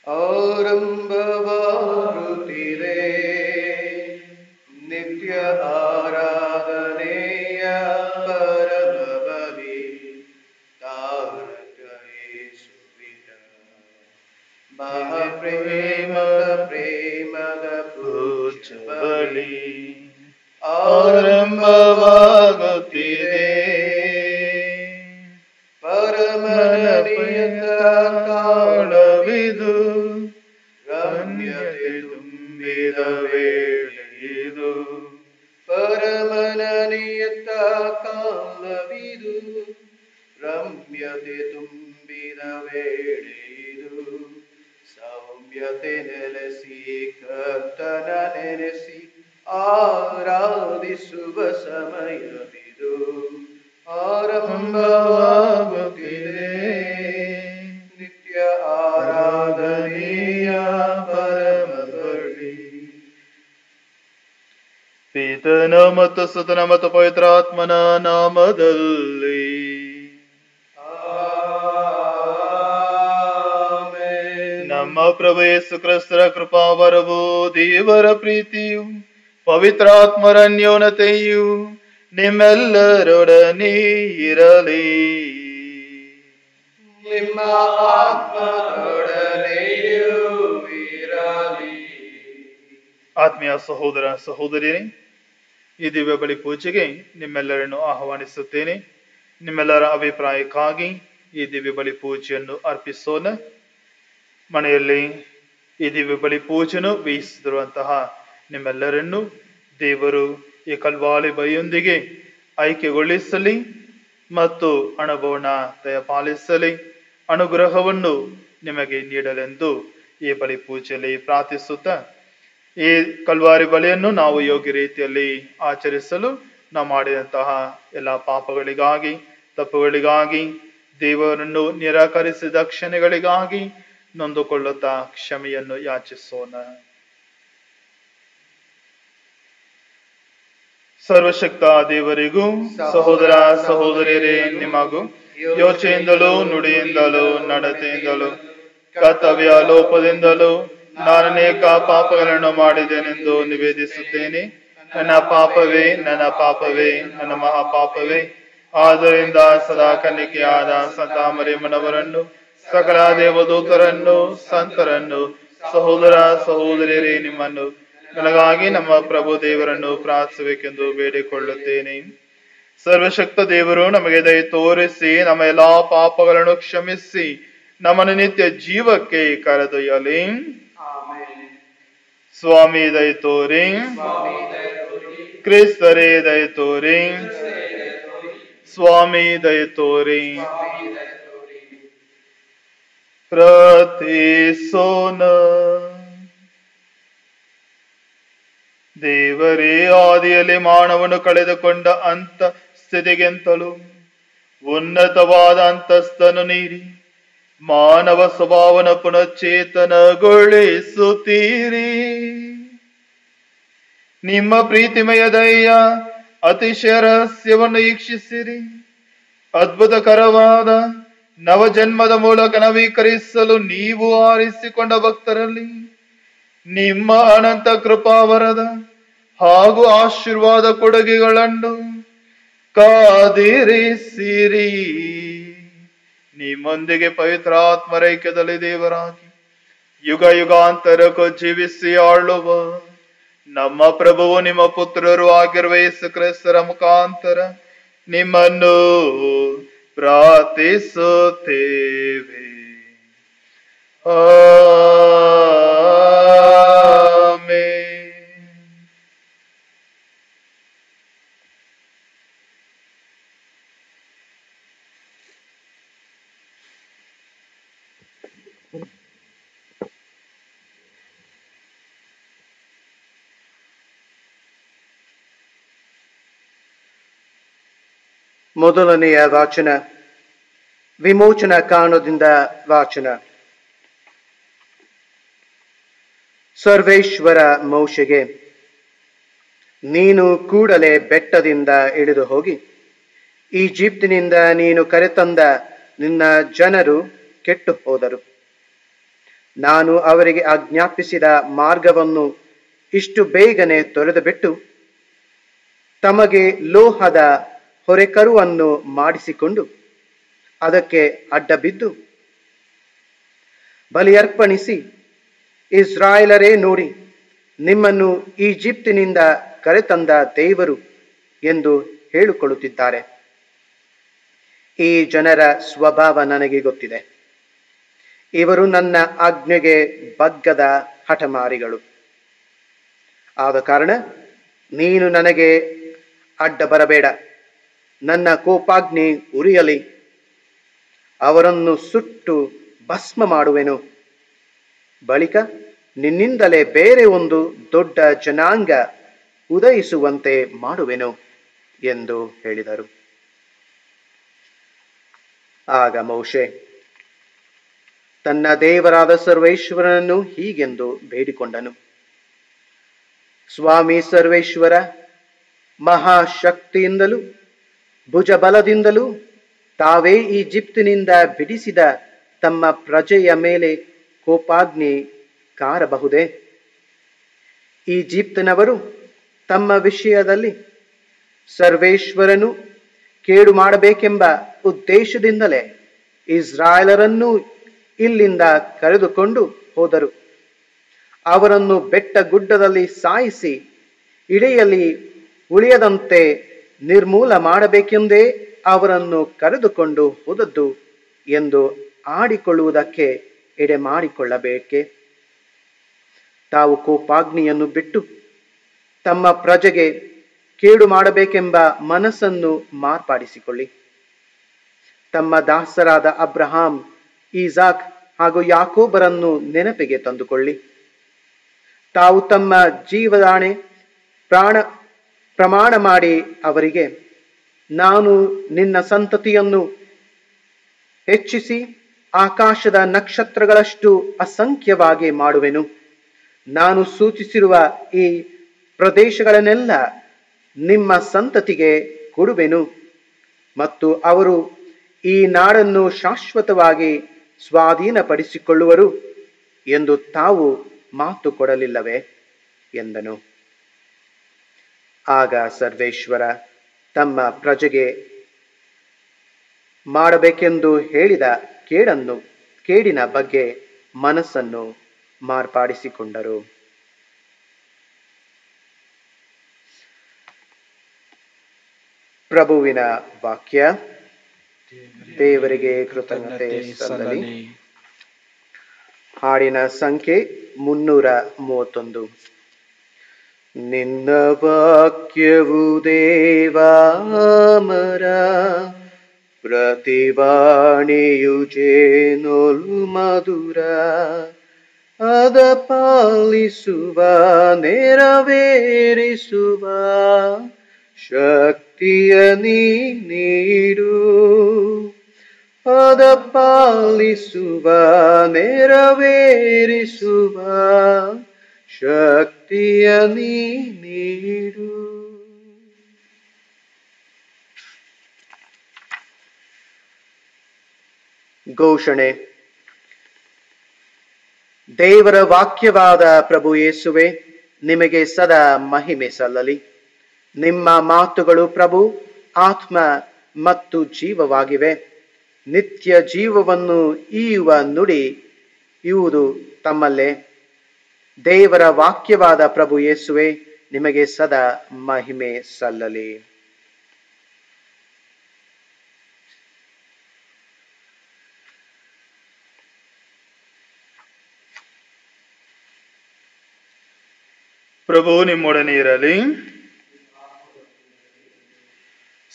ಆರಂಭವಾಗುತ್ತಿದೆ ನಿತ್ಯ ಆರಾಧನೆಯ ಪರಮ ಬಲಿ ತಾರಕ ಯೇಸುವಿನ ಪ್ರೇಮದ ಪೂಜ್ಯ ಬಲಿ ಆರಂಭವಾಗುತ್ತಿದೆ. ಪರಮನೀಯದ ಕಾಲವಿದು, ರಮ್ಯತೆ ತುಂಬಿದ ವೇಳೆಯಿದು. ಪರಮನೀಯದ ಕಾಲವಿದು, ರಮ್ಯತೆ ತುಂಬಿದ ವೇಳೆಯಿದು. ಸೌಮ್ಯತೆ ನೆಲೆಸಿ ಕರ್ತನ ನೆನೆಸಿ ಆರಾಧಿಸುವ ಸಮಯವಿದು. ಆರಂಭವಾಗುತ್ತಿದೆ ನಿತ್ಯ ಆರಾಧನೆಯ ಪರಮ ಬಲಿ. ಪಿತನ ಮತ್ತು ಸುತನ ಮತ್ತು ಪವಿತ್ರಾತ್ಮನ ನಾಮದಲ್ಲಿ ನಮ್ಮ ಪ್ರಭು ಯೇಸು ಕ್ರಿಸ್ತರ ಕೃಪಾವರವು, ದೇವರ ಪ್ರೀತಿಯು, ಪವಿತ್ರಾತ್ಮರ ಅನ್ಯೋನ್ಯತೆಯು ನಿಮ್ಮೆಲ್ಲರೊಡನೆ ಇರಲಿ. ನಿಮ್ಮ ಆತ್ಮದೊಡನೆಯೂ ಇರಲಿ. ಆತ್ಮೀಯ ಸಹೋದರ ಸಹೋದರಿಯರೇ, ಈ ದಿವ್ಯ ಬಲಿ ಪೂಜೆಗೆ ನಿಮ್ಮೆಲ್ಲರನ್ನು ಆಹ್ವಾನಿಸುತ್ತೇನೆ. ನಿಮ್ಮೆಲ್ಲರ ಅಭಿಪ್ರಾಯಕ್ಕಾಗಿ ಈ ದಿವ್ಯ ಬಲಿ ಪೂಜೆಯನ್ನು ಅರ್ಪಿಸೋಣ. ಮನೆಯಲ್ಲಿ ಈ ದಿವ್ಯ ಬಲಿ ಪೂಜೆಯನ್ನು ವಹಿಸಿರುವಂತಹ ನಿಮ್ಮೆಲ್ಲರನ್ನು ದೇವರು ಈ ಕಲ್ವಾರಿ ಬಲಿಯೊಂದಿಗೆ ಐಕ್ಯಗೊಳಿಸಲಿ ಮತ್ತು ಅನುಭವನ ದಯಪಾಲಿಸಲಿ, ಅನುಗ್ರಹವನ್ನು ನಿಮಗೆ ನೀಡಲೆಂದು ಈ ಬಲಿ ಪೂಜೆಯಲ್ಲಿ ಪ್ರಾರ್ಥಿಸುತ್ತಾ, ಈ ಕಲ್ವಾರಿ ಬಲಿಯನ್ನು ನಾವು ಯೋಗ್ಯ ರೀತಿಯಲ್ಲಿ ಆಚರಿಸಲು ನಾವು ಮಾಡಿದಂತಹ ಎಲ್ಲ ಪಾಪಗಳಿಗಾಗಿ, ತಪ್ಪುಗಳಿಗಾಗಿ, ದೇವರನ್ನು ನಿರಾಕರಿಸಿದ ಕ್ಷಣೆಗಳಿಗಾಗಿ ನೊಂದುಕೊಳ್ಳುತ್ತಾ ಕ್ಷಮೆಯನ್ನು ಯಾಚಿಸೋಣ. ಸರ್ವಶಕ್ತ ದೇವರಿಗೂ ಸಹೋದರ ಸಹೋದರಿಯರೇ ನಿಮಗೂ ಯೋಚನೆಯಿಂದಲೂ ನುಡಿಯಿಂದಲೂ ನಡತೆಯಿಂದಲೂ ಕರ್ತವ್ಯ ಲೋಪದಿಂದಲೂ ನಾನು ಅನೇಕ ಪಾಪಗಳನ್ನು ಮಾಡಿದ್ದೇನೆಂದು ನಿವೇದಿಸುತ್ತೇನೆ. ನನ್ನ ಪಾಪವೇ, ನನ್ನ ಪಾಪವೇ, ನನ್ನ ಮಹಾಪಾಪವೇ. ಆದ್ದರಿಂದ ಸದಾ ಕನ್ನಿಕೆಯಾದ ಸಂತ ಮರಿಯಮ್ಮನವರನ್ನು, ಸಕಲ ದೇವದೂತರನ್ನು, ಸಂತರನ್ನು, ಸಹೋದರ ಸಹೋದರಿಯರೇ ನಿಮ್ಮನ್ನು, ನನಗಾಗಿ ನಮ್ಮ ಪ್ರಭು ದೇವರನ್ನು ಪ್ರಾರ್ಥಿಸಬೇಕೆಂದು ಬೇಡಿಕೊಳ್ಳುತ್ತೇನೆ. ಸರ್ವಶಕ್ತ ದೇವರು ನಮಗೆ ದಯ ತೋರಿಸಿ ನಮ್ಮ ಎಲ್ಲಾ ಪಾಪಗಳನ್ನು ಕ್ಷಮಿಸಿ ನಮ್ಮನ್ನು ನಿತ್ಯ ಜೀವಕ್ಕೆ ಕರೆದೊಯ್ಯಲಿ. ಸ್ವಾಮಿ ದಯ ತೋರಿ, ಕ್ರಿಸ್ತರೇ ದಯ ತೋರಿ, ಸ್ವಾಮಿ ದಯ ತೋರಿ. ಪ್ರಾರ್ಥಿಸೋಣ. ದೇವರೇ, ಆದಿಯಲ್ಲಿ ಮಾನವನು ಕಳೆದುಕೊಂಡ ಅಂತ ಸ್ಥಿತಿಗೆಂತಲೂ ಉನ್ನತವಾದ ಅಂತಸ್ತನ್ನು ನೀಡಿ ಮಾನವ ಸ್ವಭಾವನ ಪುನಶ್ಚೇತನಗೊಳಿಸುತ್ತೀರಿ. ನಿಮ್ಮ ಪ್ರೀತಿಮಯ ದಯೆಯ ಅತಿಶಯ ರಹಸ್ಯವನ್ನು ವೀಕ್ಷಿಸಿರಿ. ಅದ್ಭುತಕರವಾದ ನವಜನ್ಮದ ಮೂಲಕ ನವೀಕರಿಸಲು ನೀವು ಆರಿಸಿಕೊಂಡ ಭಕ್ತರಲ್ಲಿ ನಿಮ್ಮ ಅನಂತ ಕೃಪಾವರದ ಹಾಗೂ ಆಶೀರ್ವಾದ ಕೊಡುಗೆಗಳನ್ನು ಕಾದಿರಿಸಿರಿ. ನಿಮ್ಮೊಂದಿಗೆ ಪವಿತ್ರಾತ್ಮರೈಕ್ಯದಲ್ಲಿ ದೇವರಾಗಿ ಯುಗ ಯುಗಾಂತರಕ್ಕೂ ಜೀವಿಸಿ ಆಳುವ ನಮ್ಮ ಪ್ರಭುವು ನಿಮ್ಮ ಪುತ್ರರು ಆಗಿರುವ ಯೇಸು ಕ್ರಿಸ್ತರ ಮುಖಾಂತರ ನಿಮ್ಮನ್ನು ಪ್ರಾರ್ಥಿಸುತ್ತೇವೆ. ಮೊದಲನೆಯ ವಾಚನ, ವಿಮೋಚನಾ ಕಾಂಡದಿಂದ ವಾಚನ. ಸರ್ವೇಶ್ವರ ಮೋಶೆಗೆ, ನೀನು ಕೂಡಲೇ ಬೆಟ್ಟದಿಂದ ಇಳಿದು ಹೋಗಿ ಈಜಿಪ್ತಿನಿಂದ ನೀನು ಕರೆತಂದ ನಿನ್ನ ಜನರು ಕೆಟ್ಟು ಹೋದರು. ನಾನು ಅವರಿಗೆ ಆಜ್ಞಾಪಿಸಿದ ಮಾರ್ಗವನ್ನು ಇಷ್ಟು ಬೇಗನೆ ತೊರೆದು ಬಿಟ್ಟು ತಮಗೆ ಲೋಹದ ಹೊರೆಕರುವನ್ನು ಮಾಡಿಸಿಕೊಂಡು ಅದಕ್ಕೆ ಅಡ್ಡಬಿದ್ದು ಬಲಿಯರ್ಪಣಿಸಿ, ಇಸ್ರಾಯೇಲರೇ ನೋಡಿ, ನಿಮ್ಮನ್ನು ಈಜಿಪ್ತಿನಿಂದ ಕರೆತಂದ ದೇವರು ಎಂದು ಹೇಳಿಕೊಳ್ಳುತ್ತಿದ್ದಾರೆ. ಈ ಜನರ ಸ್ವಭಾವ ನನಗೆ ಗೊತ್ತಿದೆ. ಇವರು ನನ್ನ ಆಜ್ಞೆಗೆ ಬಗ್ಗದ ಹಠಮಾರಿಗಳು. ಆದ ಕಾರಣ ನೀನು ನನಗೆ ಅಡ್ಡ ಬರಬೇಡ. ನನ್ನ ಕೋಪಾಗ್ನಿ ಉರಿಯಲಿ, ಅವರನ್ನು ಸುಟ್ಟು ಭಸ್ಮ ಮಾಡುವೆನು. ಬಳಿಕ ನಿನ್ನಿಂದಲೇ ಬೇರೆ ಒಂದು ದೊಡ್ಡ ಜನಾಂಗ ಉದಯಿಸುವಂತೆ ಮಾಡುವೆನು ಎಂದು ಹೇಳಿದರು. ಆಗ ಮೋಶೆ ತನ್ನ ದೇವರಾದ ಸರ್ವೇಶ್ವರನನ್ನು ಹೀಗೆಂದು ಬೇಡಿಕೊಂಡನು: ಸ್ವಾಮಿ ಸರ್ವೇಶ್ವರ, ಮಹಾಶಕ್ತಿಯಿಂದಲೂ ಭುಜಬಲದಿಂದಲೂ ತಾವೇ ಈಜಿಪ್ತಿನಿಂದ ಬಿಡಿಸಿದ ತಮ್ಮ ಪ್ರಜೆಯ ಮೇಲೆ ಕೋಪಾಗ್ನಿ ಕಾರಬಹುದೇ? ಈಜಿಪ್ತಿನವರು ತಮ್ಮ ವಿಷಯದಲ್ಲಿ ಸರ್ವೇಶ್ವರನು ಕೇಡು ಮಾಡಬೇಕೆಂಬ ಉದ್ದೇಶದಿಂದಲೇ ಇಸ್ರಾಯೇಲರನ್ನು ಇಲ್ಲಿಂದ ಕರೆದುಕೊಂಡು ಹೋದರು. ಅವರನ್ನು ಬೆಟ್ಟ ಗುಡ್ಡದಲ್ಲಿ ಸಾಯಿಸಿ ಇಳೆಯಲ್ಲಿ ಉಳಿಯದಂತೆ ನಿರ್ಮೂಲ ಮಾಡಬೇಕೆಂದೇ ಅವರನ್ನು ಕರೆದುಕೊಂಡು ಹೋದದ್ದು ಎಂದು ಆಡಿಕೊಳ್ಳುವುದಕ್ಕೆ ಎಡೆ ಮಾಡಿಕೊಳ್ಳಬೇಕೆ? ತಾವು ಕೋಪಾಗ್ನಿಯನ್ನು ಬಿಟ್ಟು ತಮ್ಮ ಪ್ರಜೆಗೆ ಕೇಡು ಮಾಡಬೇಕೆಂಬ ಮನಸ್ಸನ್ನು ಮಾರ್ಪಡಿಸಿಕೊಳ್ಳಿ. ತಮ್ಮ ದಾಸರಾದ ಅಬ್ರಹಾಂ, ಈಸಾಕ್ ಹಾಗೂ ಯಾಕೋಬರನ್ನು ನೆನಪಿಗೆ ತಂದುಕೊಳ್ಳಿ. ತಾವು ತಮ್ಮ ಜೀವದಾಣೆ ಪ್ರಮಾಣ ಮಾಡಿ ಅವರಿಗೆ, ನಾನು ನಿನ್ನ ಸಂತತಿಯನ್ನು ಹೆಚ್ಚಿಸಿ ಆಕಾಶದ ನಕ್ಷತ್ರಗಳಷ್ಟು ಅಸಂಖ್ಯವಾಗಿ ಮಾಡುವೆನು. ನಾನು ಸೂಚಿಸಿರುವ ಈ ಪ್ರದೇಶಗಳನ್ನೆಲ್ಲ ನಿಮ್ಮ ಸಂತತಿಗೆ ಕೊಡುವೆನು ಮತ್ತು ಅವರು ಈ ನಾಡನ್ನು ಶಾಶ್ವತವಾಗಿ ಸ್ವಾಧೀನಪಡಿಸಿಕೊಳ್ಳುವರು ಎಂದು ತಾವು ಮಾತು ಕೊಡಲಿಲ್ಲವೇ ಎಂದನು. ಆಗ ಸರ್ವೇಶ್ವರ ತಮ್ಮ ಪ್ರಜೆಗೆ ಮಾಡಬೇಕೆಂದು ಹೇಳಿದ ಕೇಡಿನ ಬಗ್ಗೆ ಮನಸ್ಸನ್ನು ಮಾರ್ಪಡಿಸಿಕೊಂಡರು. ಪ್ರಭುವಿನ ವಾಕ್ಯ. ದೇವರಿಗೆ ಕೃತಜ್ಞತೆ ಸಲ್ಲಲಿ. ಹಾಡಿನ ಸಂಖ್ಯೆ 331. ನಿನ್ನ ವಾಕ್ಯವು ದೇವಾಮರ, ಪ್ರತಿವಾಣಿಯು ಜೇನೋಲು ಮಧುರ. ಅದ ಪಾಲಿಸುವ ನೆರವೇರಿಸುವ ಶಕ್ತಿಯ ನೀಡು. ಅದ ಪಾಲಿಸುವ ನೆರವೇರಿಸುವ ಶಕ್ತಿಯ ನೀಡು. ಘೋಷಣೆ. ದೇವರ ವಾಕ್ಯವಾದ ಪ್ರಭು ಯೇಸುವೆ, ನಿಮಗೆ ಸದಾ ಮಹಿಮೆ ಸಲ್ಲಲಿ. ನಿಮ್ಮ ಮಾತುಗಳು ಪ್ರಭು ಆತ್ಮ ಮತ್ತು ಜೀವವಾಗಿವೆ. ನಿತ್ಯ ಜೀವವನ್ನು ಈಯುವ ನುಡಿ ಇವುದು ತಮ್ಮಲ್ಲೇ. ದೇವರ ವಾಕ್ಯವಾದ ಪ್ರಭು ಯೇಸುವೆ, ನಿಮಗೆ ಸದಾ ಮಹಿಮೆ ಸಲ್ಲಲಿ. ಪ್ರಭು ನಿಮ್ಮೊಡನೆ ಇರಲಿ.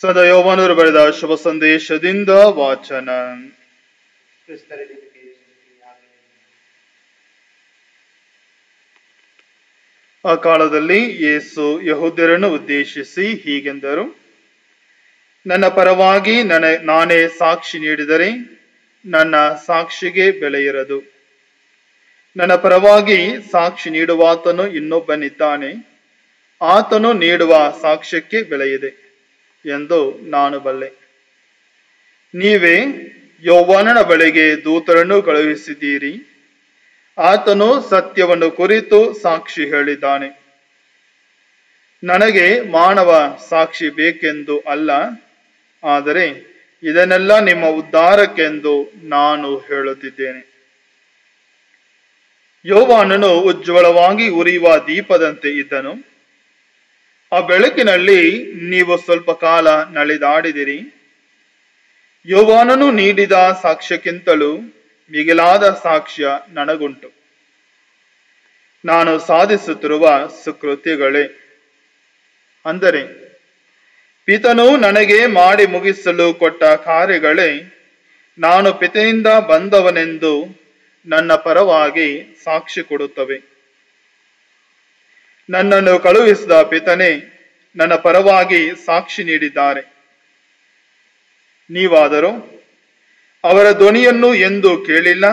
ಸದಾ ಯೋಹಾನರು ಬರೆದ ಶುಭ ಸಂದೇಶದಿಂದ ವಾಚನ. ಆ ಕಾಲದಲ್ಲಿ ಯೇಸು ಯಹೂದ್ಯರನ್ನು ಉದ್ದೇಶಿಸಿ ಹೀಗೆಂದರು: ನನ್ನ ಪರವಾಗಿ ನಾನೇ ಸಾಕ್ಷಿ ನೀಡಿದರೆ ನನ್ನ ಸಾಕ್ಷಿಗೆ ಬೆಲೆ ಇರದು. ನನ್ನ ಪರವಾಗಿ ಸಾಕ್ಷಿ ನೀಡುವಾತನು ಇನ್ನೊಬ್ಬನಿದ್ದಾನೆ, ಆತನು ನೀಡುವ ಸಾಕ್ಷ್ಯಕ್ಕೆ ಬೆಲೆಯಿದೆ ಎಂದು ನಾನು ಬಲ್ಲೆ. ನೀವೇ ಯೋಹಾನನ ಬಳಿಗೆ ದೂತರನ್ನು ಕಳುಹಿಸಿದ್ದೀರಿ. ಆತನು ಸತ್ಯವನ್ನು ಕುರಿತು ಸಾಕ್ಷಿ ಹೇಳಿದ್ದಾನೆ. ನನಗೆ ಮಾನವ ಸಾಕ್ಷಿ ಬೇಕೆಂದು ಅಲ್ಲ, ಆದರೆ ಇದನ್ನೆಲ್ಲ ನಿಮ್ಮ ಉದ್ಧಾರಕ್ಕೆಂದು ನಾನು ಹೇಳುತ್ತಿದ್ದೇನೆ. ಯೋವಾನನು ಉಜ್ವಲವಾಗಿ ಉರಿಯುವ ದೀಪದಂತೆ ಇದ್ದನು. ಆ ಬೆಳಕಿನಲ್ಲಿ ನೀವು ಸ್ವಲ್ಪ ಕಾಲ ನಡೆದಾಡಿದಿರಿ. ಯೋವಾನನು ನೀಡಿದ ಸಾಕ್ಷ್ಯಕ್ಕಿಂತಲೂ ಮಿಗಿಲಾದ ಸಾಕ್ಷ್ಯ ನನಗುಂಟು. ನಾನು ಸಾಧಿಸುತ್ತಿರುವ ಸುಕೃತ್ಯಗಳೇ, ಅಂದರೆ ಪಿತನು ನನಗೆ ಮಾಡಿ ಮುಗಿಸಲು ಕೊಟ್ಟ ಕಾರ್ಯಗಳೇ ನಾನು ಪಿತನಿಂದ ಬಂದವನೆಂದು ನನ್ನ ಪರವಾಗಿ ಸಾಕ್ಷಿ ಕೊಡುತ್ತವೆ. ನನ್ನನ್ನು ಕಳುಹಿಸಿದ ಪಿತನೇ ನನ್ನ ಪರವಾಗಿ ಸಾಕ್ಷಿ ನೀಡಿದ್ದಾರೆ. ನೀವಾದರೂ ಅವರ ಧ್ವನಿಯನ್ನು ಎಂದೂ ಕೇಳಿಲ್ಲ,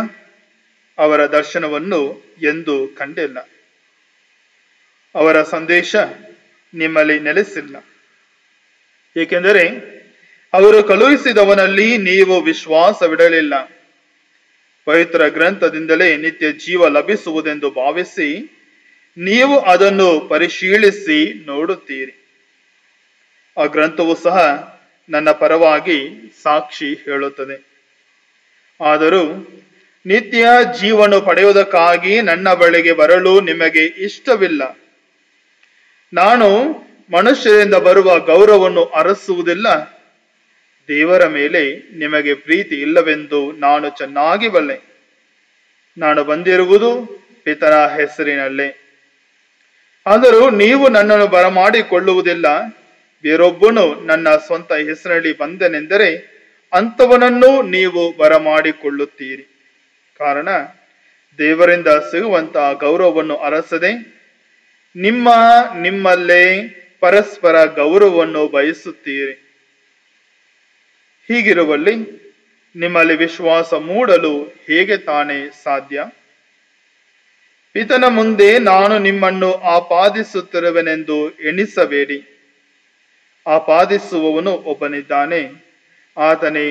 ಅವರ ದರ್ಶನವನ್ನು ಎಂದೂ ಕಂಡಿಲ್ಲ. ಅವರ ಸಂದೇಶ ನಿಮ್ಮಲ್ಲಿ ನೆಲೆಸಿಲ್ಲ, ಏಕೆಂದರೆ ಅವರು ಕಳುಹಿಸಿದವನಲ್ಲಿ ನೀವು ವಿಶ್ವಾಸವಿಡಲಿಲ್ಲ. ಪವಿತ್ರ ಗ್ರಂಥದಿಂದಲೇ ನಿತ್ಯ ಜೀವ ಲಭಿಸುವುದೆಂದು ಭಾವಿಸಿ ನೀವು ಅದನ್ನು ಪರಿಶೀಲಿಸಿ ನೋಡುತ್ತೀರಿ. ಆ ಗ್ರಂಥವು ಸಹ ನನ್ನ ಪರವಾಗಿ ಸಾಕ್ಷಿ ಹೇಳುತ್ತದೆ. ಆದರೂ ನಿತ್ಯ ಜೀವನ ಪಡೆಯುವುದಕ್ಕಾಗಿ ನನ್ನ ಬಳಿಗೆ ಬರಲು ನಿಮಗೆ ಇಷ್ಟವಿಲ್ಲ. ನಾನು ಮನುಷ್ಯರಿಂದ ಬರುವ ಗೌರವವನ್ನು ಅರಸುವುದಿಲ್ಲ. ದೇವರ ಮೇಲೆ ನಿಮಗೆ ಪ್ರೀತಿ ಇಲ್ಲವೆಂದು ನಾನು ಚೆನ್ನಾಗಿ ಬಲ್ಲೆ. ನಾನು ಬಂದಿರುವುದು ಪಿತನ ಹೆಸರಿನಲ್ಲೇ. ಆದರೂ ನೀವು ನನ್ನನ್ನು ಬರಮಾಡಿಕೊಳ್ಳುವುದಿಲ್ಲ. ಬೇರೊಬ್ಬನು ನನ್ನ ಸ್ವಂತ ಹೆಸರಿನಲ್ಲಿ ಬಂದನೆಂದರೆ ಅಂಥವನನ್ನು ನೀವು ಬರಮಾಡಿಕೊಳ್ಳುತ್ತೀರಿ. ಕಾರಣ ದೇವರಿಂದ ಸಿಗುವಂತಹ ಗೌರವವನ್ನು ಅರಸದೆ ನಿಮ್ಮಲ್ಲೇ ಪರಸ್ಪರ ಗೌರವವನ್ನು ಬಯಸುತ್ತೀರಿ. ಹೀಗಿರುವಲ್ಲಿ ನಿಮ್ಮಲ್ಲಿ ವಿಶ್ವಾಸ ಮೂಡಲು ಹೇಗೆ ತಾನೇ ಸಾಧ್ಯ? ಪಿತನ ಮುಂದೆ ನಾನು ನಿಮ್ಮನ್ನು ಆಪಾದಿಸುತ್ತಿರುವೆನೆಂದು ಎಣಿಸಬೇಡಿ. ಆಪಾದಿಸುವವನು ಒಬ್ಬನಿದ್ದಾನೆ, ಆತನೇ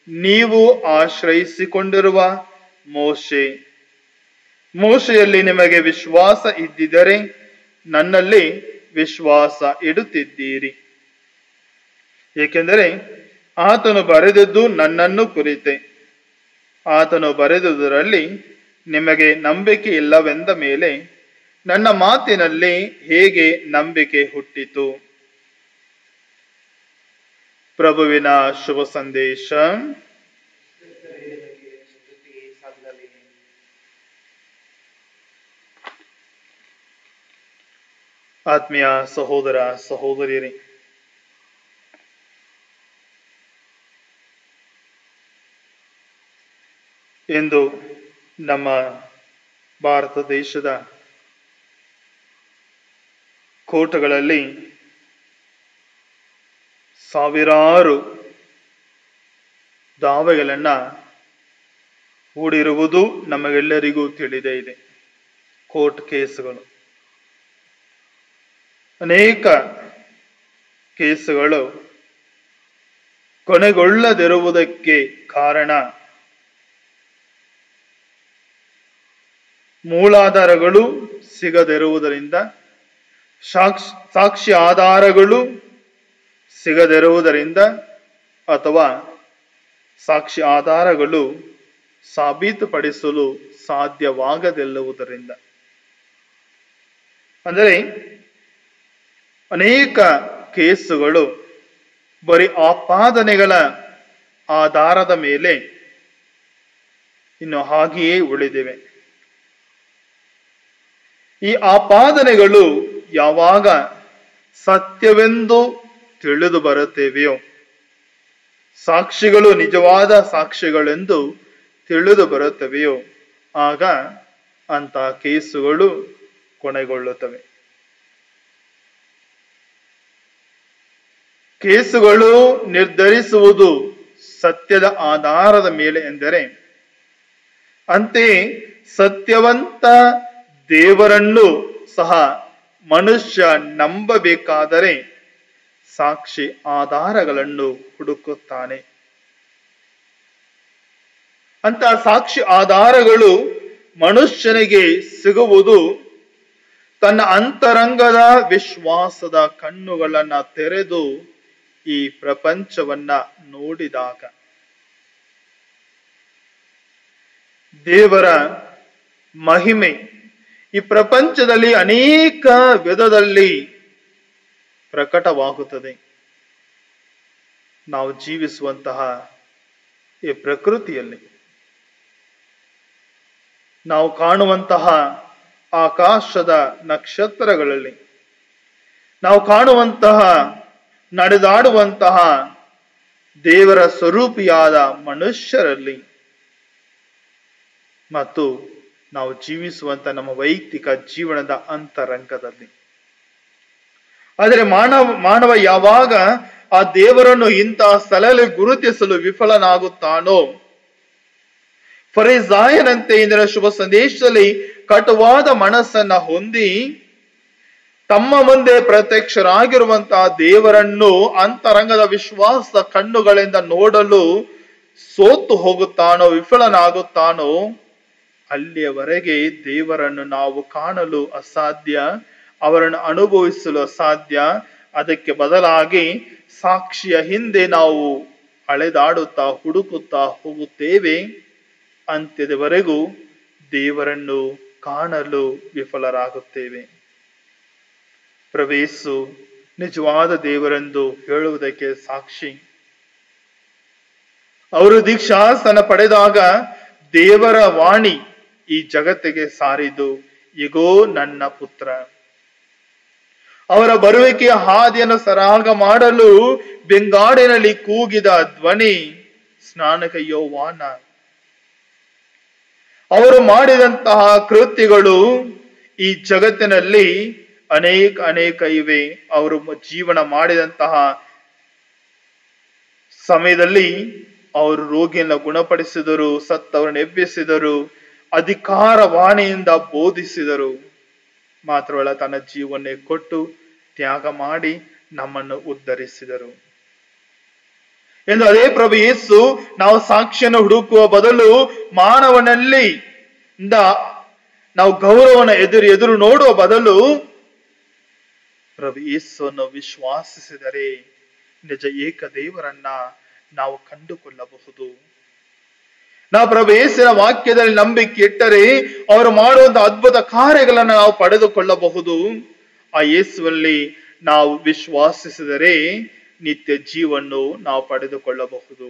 ನೀವು ಆಶ್ರಯಿಸಿಕೊಂಡಿರುವ ಮೋಶೆ. ಮೋಶೆಯಲ್ಲಿ ನಿಮಗೆ ವಿಶ್ವಾಸ ಇದ್ದಿದ್ದರೆ ನನ್ನಲ್ಲಿ ವಿಶ್ವಾಸ ಇಡುತ್ತಿದ್ದೀರಿ, ಏಕೆಂದರೆ ಆತನು ಬರೆದದ್ದು ನನ್ನನ್ನು ಕುರಿತೆ. ಆತನು ಬರೆದುದರಲ್ಲಿ ನಿಮಗೆ ನಂಬಿಕೆ ಇಲ್ಲವೆಂದ ಮೇಲೆ ನನ್ನ ಮಾತಿನಲ್ಲಿ ಹೇಗೆ ನಂಬಿಕೆ ಹುಟ್ಟಿತು? ಪ್ರಭುವಿನ ಶುಭ ಸಂದೇಶ. ಆತ್ಮೀಯ ಸಹೋದರ ಸಹೋದರಿಯರೇ, ಎಂದು ನಮ್ಮ ಭಾರತ ದೇಶದ ಕೋಟಗಳಲ್ಲಿ ಸಾವಿರಾರು ದಾವೆಗಳನ್ನ ಹೂಡಿರುವುದು ನಮಗೆಲ್ಲರಿಗೂ ತಿಳಿದೇ ಇದೆ. ಕೋರ್ಟ್ ಕೇಸುಗಳು, ಅನೇಕ ಕೇಸುಗಳು ಕೊನೆಗೊಳ್ಳದಿರುವುದಕ್ಕೆ ಕಾರಣ ಮೂಲಾಧಾರಗಳು ಸಿಗದಿರುವುದರಿಂದ, ಸಾಕ್ಷಿ ಆಧಾರಗಳು ಸಿಗದಿರುವುದರಿಂದ, ಅಥವಾ ಸಾಕ್ಷಿ ಆಧಾರಗಳು ಸಾಬೀತುಪಡಿಸಲು ಸಾಧ್ಯವಾಗದಿಲ್ಲುವುದರಿಂದ. ಅಂದರೆ ಅನೇಕ ಕೇಸುಗಳು ಬರೀ ಆಪಾದನೆಗಳ ಆಧಾರದ ಮೇಲೆ ಇನ್ನು ಹಾಗೆಯೇ ಉಳಿದಿವೆ. ಈ ಆಪಾದನೆಗಳು ಯಾವಾಗ ಸತ್ಯವೆಂದು ತಿಳಿದು ಬರುತ್ತೇವೆಯೋ, ಸಾಕ್ಷಿಗಳು ನಿಜವಾದ ಸಾಕ್ಷಿಗಳೆಂದು ತಿಳಿದು ಬರುತ್ತವೆಯೋ, ಆಗ ಅಂತ ಕೇಸುಗಳು ಕೊನೆಗೊಳ್ಳುತ್ತವೆ. ಕೇಸುಗಳು ನಿರ್ಧರಿಸುವುದು ಸತ್ಯದ ಆಧಾರದ ಮೇಲೆ ಎಂದರೆ, ಅಂತೆಯೇ ಸತ್ಯವಂತ ದೇವರನ್ನು ಸಹ ಮನುಷ್ಯ ನಂಬಬೇಕಾದರೆ ಸಾಕ್ಷಿ ಆಧಾರಗಳನ್ನು ಹುಡುಕುತ್ತಾನೆ. ಅಂತ ಸಾಕ್ಷಿ ಆಧಾರಗಳು ಮನುಷ್ಯನಿಗೆ ಸಿಗುವುದು ತನ್ನ ಅಂತರಂಗದ ವಿಶ್ವಾಸದ ಕಣ್ಣುಗಳನ್ನ ತೆರೆದು ಈ ಪ್ರಪಂಚವನ್ನ ನೋಡಿದಾಗ. ದೇವರ ಮಹಿಮೆ ಈ ಪ್ರಪಂಚದಲ್ಲಿ ಅನೇಕ ವಿಧದಲ್ಲಿ ಪ್ರಕಟವಾಗುತ್ತದೆ. ನಾವು ಜೀವಿಸುವಂತಹ ಈ ಪ್ರಕೃತಿಯಲ್ಲಿ ನಾವು ಕಾಣುವಂತಹ ಆಕಾಶದ ನಕ್ಷತ್ರಗಳಲ್ಲಿ, ನಾವು ಕಾಣುವಂತಹ ನಡೆದಾಡುವಂತಹ ದೇವರ ಸ್ವರೂಪಿಯಾದ ಮನುಷ್ಯರಲ್ಲಿ, ಮತ್ತು ನಾವು ಜೀವಿಸುವಂತ ನಮ್ಮ ವೈಯಕ್ತಿಕ ಜೀವನದ ಅಂತರಂಗದಲ್ಲಿ. ಆದರೆ ಮಾನವ ಯಾವಾಗ ಆ ದೇವರನ್ನು ಇಂತಹ ಸ್ಥಳದಲ್ಲಿ ಗುರುತಿಸಲು ವಿಫಲನಾಗುತ್ತಾನೋ, ಫರಿಸಾಯನಂತೆ ಇಂದಿನ ಶುಭ ಸಂದೇಶದಲ್ಲಿ ಕಟುವಾದ ಮನಸ್ಸನ್ನ ಹೊಂದಿ ತಮ್ಮ ಮುಂದೆ ಪ್ರತ್ಯಕ್ಷರಾಗಿರುವಂತಹ ದೇವರನ್ನು ಅಂತರಂಗದ ವಿಶ್ವಾಸ ಕಣ್ಣುಗಳಿಂದ ನೋಡಲು ಸೋತು ಹೋಗುತ್ತಾನೋ, ವಿಫಲನಾಗುತ್ತಾನೋ, ಅಲ್ಲಿಯವರೆಗೆ ದೇವರನ್ನು ನಾವು ಕಾಣಲು ಅಸಾಧ್ಯ, ಅವರನ್ನು ಅನುಭವಿಸಲು ಅಸಾಧ್ಯ. ಅದಕ್ಕೆ ಬದಲಾಗಿ ಸಾಕ್ಷಿಯ ಹಿಂದೆ ನಾವು ಅಲೆದಾಡುತ್ತಾ ಹುಡುಕುತ್ತಾ ಹೋಗುತ್ತೇವೆ. ಅಂತ್ಯದವರೆಗೂ ದೇವರನ್ನು ಕಾಣಲು ವಿಫಲರಾಗುತ್ತೇವೆ. ಪ್ರಭು ಯೇಸು ನಿಜವಾದ ದೇವರೆಂದು ಹೇಳುವುದಕ್ಕೆ ಸಾಕ್ಷಿ. ಅವರು ದೀಕ್ಷಾಸ್ನಾನ ಪಡೆದಾಗ ದೇವರ ವಾಣಿ ಈ ಜಗತ್ತಿಗೆ ಸಾರಿದು, ಇಗೋ ನನ್ನ ಪುತ್ರ. ಅವರ ಬರುವಿಕೆಯ ಹಾದಿಯನ್ನು ಸರಾಗ ಮಾಡಲು ಬೆಂಗಾಡಿನಲ್ಲಿ ಕೂಗಿದ ಧ್ವನಿ ಸ್ನಾನಕ ಯೋವಾನ. ಅವರು ಮಾಡಿದಂತಹ ಕೃತ್ಯಗಳು ಈ ಜಗತ್ತಿನಲ್ಲಿ ಅನೇಕ ಇವೆ. ಅವರು ಜೀವನ ಮಾಡಿದಂತಹ ಸಮಯದಲ್ಲಿ ಅವರು ರೋಗಿಯನ್ನು ಗುಣಪಡಿಸಿದರು, ಸತ್ತವರನ್ನು ಎಬ್ಬಿಸಿದರು, ಅಧಿಕಾರ ವಾಣಿಯಿಂದ ಬೋಧಿಸಿದರು. ಮಾತ್ರವಲ್ಲ, ತನ್ನ ಜೀವನ್ನೇ ಕೊಟ್ಟು ತ್ಯಾಗ ಮಾಡಿ ನಮ್ಮನ್ನು ಉದ್ಧರಿಸಿದರು ಎಂದು ಅದೇ ಪ್ರಭು ಯೇಸು ನಾವು ಸಾಕ್ಷಿಯನ್ನು ಹುಡುಕುವ ಬದಲು ಮಾನವನಲ್ಲಿ ನಾವು ಗೌರವನ ಎದುರು ನೋಡುವ ಬದಲು ಪ್ರಭು ಯೇಸುವನ್ನು ವಿಶ್ವಾಸಿಸಿದರೆ ನಿಜ ಏಕ ದೇವರನ್ನ ನಾವು ಕಂಡುಕೊಳ್ಳಬಹುದು. ನಾವು ಪ್ರಭು ಯೇಸುವಿನ ವಾಕ್ಯದಲ್ಲಿ ನಂಬಿಕೆ ಇಟ್ಟರೆ ಅವರು ಮಾಡುವಂತಹ ಅದ್ಭುತ ಕಾರ್ಯಗಳನ್ನು ನಾವು ಪಡೆದುಕೊಳ್ಳಬಹುದು. ಆ ಯೇಸುವಲ್ಲಿ ನಾವು ವಿಶ್ವಾಸಿಸಿದರೆ ನಿತ್ಯ ಜೀವವನ್ನು ನಾವು ಪಡೆದುಕೊಳ್ಳಬಹುದು.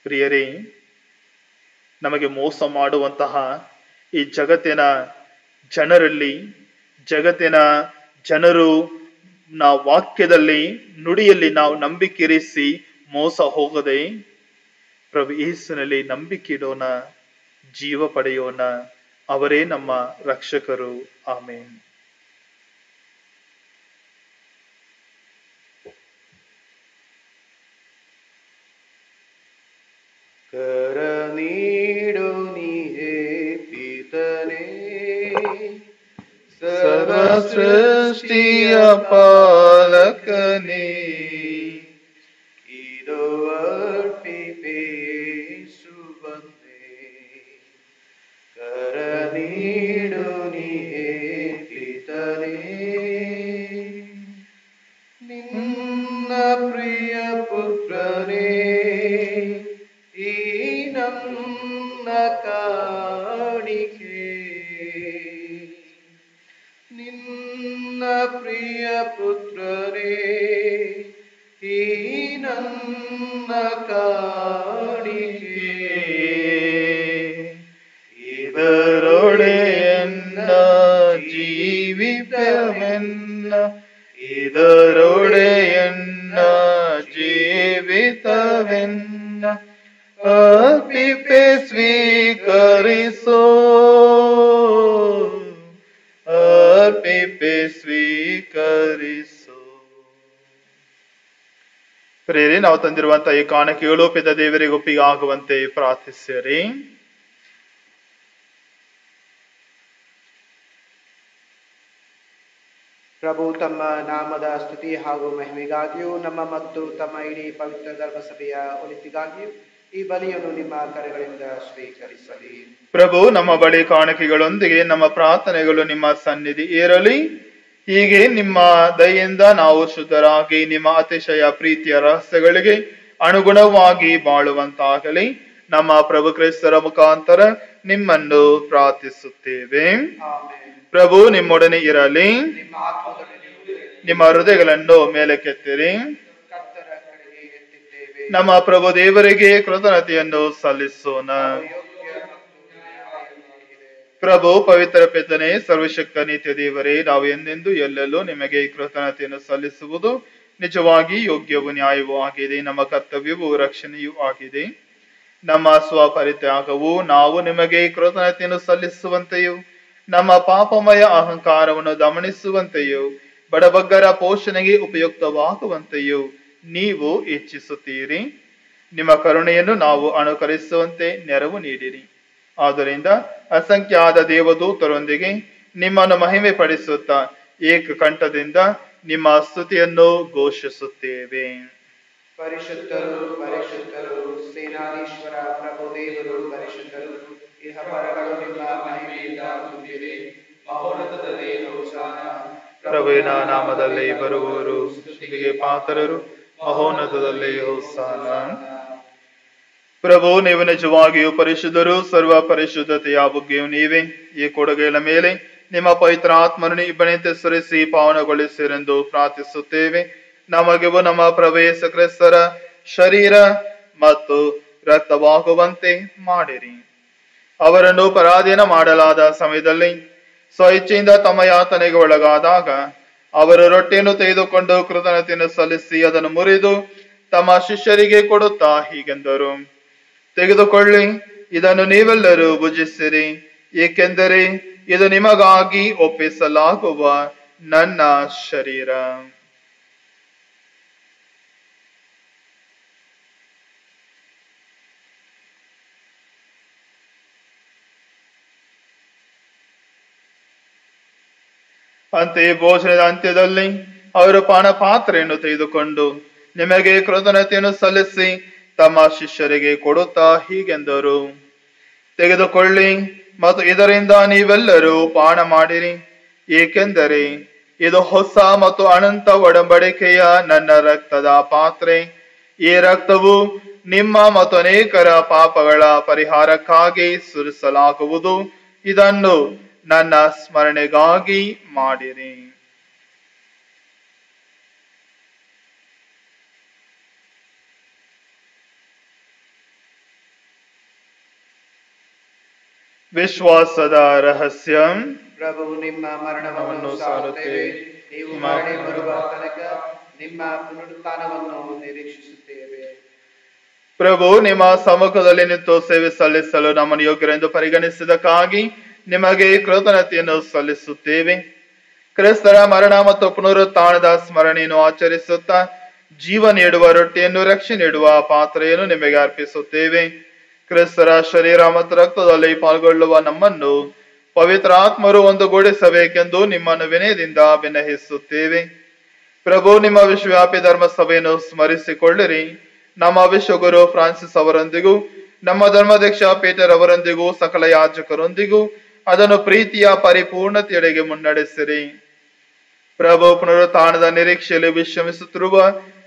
ಪ್ರಿಯರೇ, ನಮಗೆ ಮೋಸ ಮಾಡುವಂತಹ ಈ ಜಗತ್ತಿನ ಜನರು ನಾವು ವಾಕ್ಯದಲ್ಲಿ ನುಡಿಯಲ್ಲಿ ನಾವು ನಂಬಿಕೆ ಇರಿಸಿ ಮೋಸ ಹೋಗದೆ ಪ್ರಭು ಯೇಸುವಿನಲ್ಲಿ ನಂಬಿಕೆ ಇಡೋಣ, ಜೀವ ಪಡೆಯೋಣ. ಅವರೇ ನಮ್ಮ ರಕ್ಷಕರು. ಆಮೇನ್. ಕರ ನೀಡು ನೀಹೇ ಪಿತನೇ, ಸರ್ವ ಸೃಷ್ಟಿಯ ಪಾಲಕನೇ, ಇದು ಅರ್ಪಿಪೇ ಸುಬಂದೆ. ಕರ ನೀಡು ನೀಹೇ ಪಿತನೇ, ನಿನ್ನ ಪ್ರಿಯ ಪುತ್ರನೇ, ಈ ನನ್ನ ಕಾಣಿಕೆ. ನಿನ್ನ ಪ್ರಿಯ ಪುತ್ರನೇ, ಈ ನನ್ನ ಕಾಣಿಕೆ. ಇದರೊಡೆಯನ್ನ ಜೀವಿತವೆನ್ನ, ಇದರೊಡೆಯನ್ನ ಜೀವಿತವೆನ್ನ ಅರ್ಪಿಪೆ ಸ್ವೀಕರಿಸೋ, ಅರ್ಪಿಪೆ ಸ್ವೀಕರಿಸೋ. ಪ್ರೇರೆ, ನಾವು ತಂದಿರುವಂತಹ ಈ ಕಾಣಿಕೆ ಏಳೋಪಿದ ದೇವರಿಗೆ ಒಪ್ಪಿಗೆ ಆಗುವಂತೆ ಪ್ರಾರ್ಥಿಸಿರಿ. ಪ್ರಭು ತಮ್ಮ ನಾಮದ ಸ್ತುತಿ ಹಾಗೂ ಮಹಿಮೆಗಾಗಿಯೂ ನಮ್ಮ ಮತ್ತು ತಮ್ಮ ಇಡೀ ಪವಿತ್ರ ಧರ್ಮಸಭೆಯ ಒಳಿತಿಗಾಗಿಯೂ ಈ ಬಲಿಯನ್ನು ನಿಮ್ಮ ಕರೆಗಳಿಂದ ಸ್ವೀಕರಿಸಲಿ. ಪ್ರಭು, ನಮ್ಮ ಬಳಿ ಕಾಣಿಕೆಗಳೊಂದಿಗೆ ನಮ್ಮ ಪ್ರಾರ್ಥನೆಗಳು ನಿಮ್ಮ ಸನ್ನಿಧಿ ಏರಲಿ. ಹೀಗೆ ನಿಮ್ಮ ದಯೆಯಿಂದ ನಾವು ಶುದ್ಧರಾಗಿ ನಿಮ್ಮ ಅತಿಶಯ ಪ್ರೀತಿಯ ರಹಸ್ಯಗಳಿಗೆ ಅನುಗುಣವಾಗಿ ಬಾಳುವಂತಾಗಲಿ. ನಮ್ಮ ಪ್ರಭು ಕ್ರಿಸ್ತರ ಮುಖಾಂತರ ನಿಮ್ಮನ್ನು ಪ್ರಾರ್ಥಿಸುತ್ತೇವೆ. ಆಮೆನ್. ಪ್ರಭು ನಿಮ್ಮೊಡನೆ ಇರಲಿ. ನಿಮ್ಮ ಆತ್ಮದೊಡನೆಯೂ ಇರಲಿ. ನಿಮ್ಮ ಹೃದಯಗಳನ್ನು ಮೇಲಕ್ಕೆತ್ತಿರಿ. ಕರ್ತರ ಕಡೆಗೆ ಎತ್ತಿದ್ದೇವೆ. ನಮ್ಮ ಪ್ರಭು ದೇವರಿಗೆ ಕೃತಜ್ಞತೆಯನ್ನು ಸಲ್ಲಿಸೋಣ. ಯೋಗ್ಯ ಮತ್ತು ನ್ಯಾಯವಾಗಿದೆ. ಪ್ರಭು ಪವಿತ್ರ ಪಿತನೇ, ಸರ್ವಶಕ್ತ ನಿತ್ಯ ದೇವರೇ, ನಾವು ಎಂದೆಂದೂ ಎಲ್ಲೆಲ್ಲೂ ನಿಮಗೆ ಕೃತಜ್ಞತೆಯನ್ನು ಸಲ್ಲಿಸುವುದು ನಿಜವಾಗಿ ಯೋಗ್ಯವೂ ನ್ಯಾಯವೂ ಆಗಿದೆ. ನಮ್ಮ ಕರ್ತವ್ಯವೂ ರಕ್ಷಣೆಯೂ ಆಗಿದೆ. ನಮ್ಮ ಸ್ವಪರಿತ್ಯಾಗವು ನಾವು ನಿಮಗೆ ಕೃತಜ್ಞತೆಯನ್ನು ಸಲ್ಲಿಸುವಂತೆಯೂ ನಮ್ಮ ಪಾಪಮಯ ಅಹಂಕಾರವನ್ನು ದಮನಿಸುವಂತೆಯೂ ಬಡಬಗ್ಗರ ಪೋಷಣೆಗೆ ಉಪಯುಕ್ತವಾಗುವಂತೆಯೂ ನೀವು ಇಚ್ಛಿಸುತ್ತೀರಿ. ನಿಮ್ಮ ಕರುಣೆಯನ್ನು ನಾವು ಅನುಕರಿಸುವಂತೆ ನೆರವು ನೀಡಿರಿ. ಆದ್ದರಿಂದ ಅಸಂಖ್ಯಾತ ದೇವದೂತರೊಂದಿಗೆ ನಿಮ್ಮನ್ನು ಮಹಿಮೆ ಪಡಿಸುತ್ತಾ ಏಕಕಂಠದಿಂದ ನಿಮ್ಮ ಸ್ತುತಿಯನ್ನು ಘೋಷಿಸುತ್ತೇವೆ. ಪರಿಶುದ್ಧರು, ಪರಿಶುದ್ಧರು, ಸೇನಾಧೀಶ್ವರ ಪ್ರಭು ದೇವರು ಪರಿಶುದ್ಧರು. ಇಹ ಪರಗಳು ನಿಮ್ಮ ಮಹಿಮೆಯಿಂದ ತುಂಬಿದೆ. ಮಹೋನ್ನತದಲ್ಲಿ ಹೋಸಾನ. ಪ್ರಭುವಿನ ನಾಮದಲ್ಲಿ ಬರುವವರು ಸ್ತುತಿಗೆ ಪಾತ್ರರು. ಮಹೋನ್ನತದಲ್ಲಿ ಹೋಸಾನ. ಪ್ರಭು, ನೀವು ನಿಜವಾಗಿಯೂ ಪರಿಶುದ್ಧರು. ಸರ್ವ ಪರಿಶುದ್ಧತೆಯ ಬುಗ್ಗೆಯು ನೀವೇ. ಈ ಕೊಡುಗೆಗಳ ಮೇಲೆ ನಿಮ್ಮ ಪವಿತ್ರ ಆತ್ಮರನ್ನು ಇಬ್ಬನಿಂದ ಸುರಿಸಿ ಪಾವನಗೊಳಿಸಿರೆಂದು ಪ್ರಾರ್ಥಿಸುತ್ತೇವೆ. ನಮಗೆವು ನಮ್ಮ ಪ್ರಭು ಯೇಸು ಕ್ರಿಸ್ತರ ಶರೀರ ಮತ್ತು ರಕ್ತವಾಗುವಂತೆ ಮಾಡಿರಿ. ಅವರನ್ನು ಪರಾಧೀನ ಮಾಡಲಾದ ಸಮಯದಲ್ಲಿ ಸ್ವಇಚ್ಛೆಯಿಂದ ತಮ್ಮ ಯಾತನೆಗೆ ಒಳಗಾದಾಗ ಅವರು ರೊಟ್ಟಿಯನ್ನು ತೆಗೆದುಕೊಂಡು ಕೃತಜ್ಞತೆಯನ್ನು ಸಲ್ಲಿಸಿ ಅದನ್ನು ಮುರಿದು ತಮ್ಮ ಶಿಷ್ಯರಿಗೆ ಕೊಡುತ್ತಾ ಹೀಗೆಂದರು: ತೆಗೆದುಕೊಳ್ಳಿ, ಇದನ್ನು ನೀವೆಲ್ಲರೂ ಭುಜಿಸಿರಿ, ಏಕೆಂದರೆ ಇದು ನಿಮಗಾಗಿ ಒಪ್ಪಿಸಲಾಗುವ ನನ್ನ ಶರೀರ. ಅಂತೆಯೇ ಭೋಜನದ ಅಂತ್ಯದಲ್ಲಿ ಅವರು ಪಾನಪಾತ್ರೆಯನ್ನು ತೆಗೆದುಕೊಂಡು ನಿಮಗೆ ಕೃತಜ್ಞತೆಯನ್ನು ಸಲ್ಲಿಸಿ ತಮ್ಮ ಶಿಷ್ಯರಿಗೆ ಕೊಡುತ್ತಾ ಹೀಗೆಂದರು: ತೆಗೆದುಕೊಳ್ಳಿ ಮತ್ತು ಇದರಿಂದ ನೀವೆಲ್ಲರೂ ಪಾನ ಮಾಡಿರಿ, ಏಕೆಂದರೆ ಇದು ಹೊಸ ಮತ್ತು ಅನಂತ ಒಡಂಬಡಿಕೆಯ ನನ್ನ ರಕ್ತದ ಪಾತ್ರೆ. ಈ ರಕ್ತವು ನಿಮ್ಮ ಮತ್ತು ಅನೇಕರ ಪಾಪಗಳ ಪರಿಹಾರಕ್ಕಾಗಿ ಸುರಿಸಲಾಗುವುದು. ಇದನ್ನು ನನ್ನ ಸ್ಮರಣೆಗಾಗಿ ಮಾಡಿರಿ. ವಿಶ್ವಾಸದ ರಹಸ್ಯ. ಪ್ರಭು, ನಿಮ್ಮ ಮರಣವನ್ನು ಸಾರುತ್ತೇವೆ. ನೀವು ಮರಳಿ ಬರುವ ತನಕ ನಿಮ್ಮ ಪುನರುತ್ಥಾನವನ್ನು ನಿರೀಕ್ಷಿಸುತ್ತೇವೆ. ಪ್ರಭು, ನಿಮ್ಮ ಸಮ್ಮುಖದಲ್ಲಿ ನಿಂತು ಸೇವೆ ಸಲ್ಲಿಸಲು ನಮ್ಮನ್ನು ಯೋಗ್ಯರೆಂದು ಪರಿಗಣಿಸಿದಕ್ಕಾಗಿ ನಿಮಗೆ ಕೃತಜ್ಞತೆಯನ್ನು ಸಲ್ಲಿಸುತ್ತೇವೆ. ಕ್ರಿಸ್ತರ ಮರಣ ಮತ್ತು ಪುನರುತ್ಥಾನದ ಸ್ಮರಣೆಯನ್ನು ಆಚರಿಸುತ್ತಾ ಜೀವ ನೀಡುವ ರೊಟ್ಟಿಯನ್ನು, ರಕ್ಷಣೆ ನೀಡುವ ಪಾತ್ರೆಯನ್ನು ನಿಮಗೆ ಅರ್ಪಿಸುತ್ತೇವೆ. ಕ್ರಿಸ್ತರ ಶರೀರ ಮತ್ತು ರಕ್ತದಲ್ಲಿ ಪಾಲ್ಗೊಳ್ಳುವ ನಮ್ಮನ್ನು ಪವಿತ್ರ ಆತ್ಮರು ಒಂದುಗೂಡಿಸಬೇಕೆಂದು ನಿಮ್ಮನ್ನು ವಿನಯದಿಂದ ವಿನಯಿಸುತ್ತೇವೆ. ಪ್ರಭು, ನಿಮ್ಮ ವಿಶ್ವವ್ಯಾಪಿ ಧರ್ಮ ಸಭೆಯನ್ನು ಸ್ಮರಿಸಿಕೊಳ್ಳಿರಿ. ನಮ್ಮ ವಿಶ್ವಗುರು ಫ್ರಾನ್ಸಿಸ್ ಅವರೊಂದಿಗೂ ನಮ್ಮ ಧರ್ಮಾಧ್ಯಕ್ಷ ಪೀಟರ್ ಅವರೊಂದಿಗೂ ಸಕಲ ಯಾಜಕರೊಂದಿಗೂ ಅದನ್ನು ಪ್ರೀತಿಯ ಪರಿಪೂರ್ಣತೆಯೆಡೆಗೆ ಮುನ್ನಡೆಸಿರಿ. ಪ್ರಭು, ಪುನರುತ್ಥಾನದ ನಿರೀಕ್ಷೆಯಲ್ಲಿ ವಿಶ್ರಮಿಸುತ್ತಿರುವ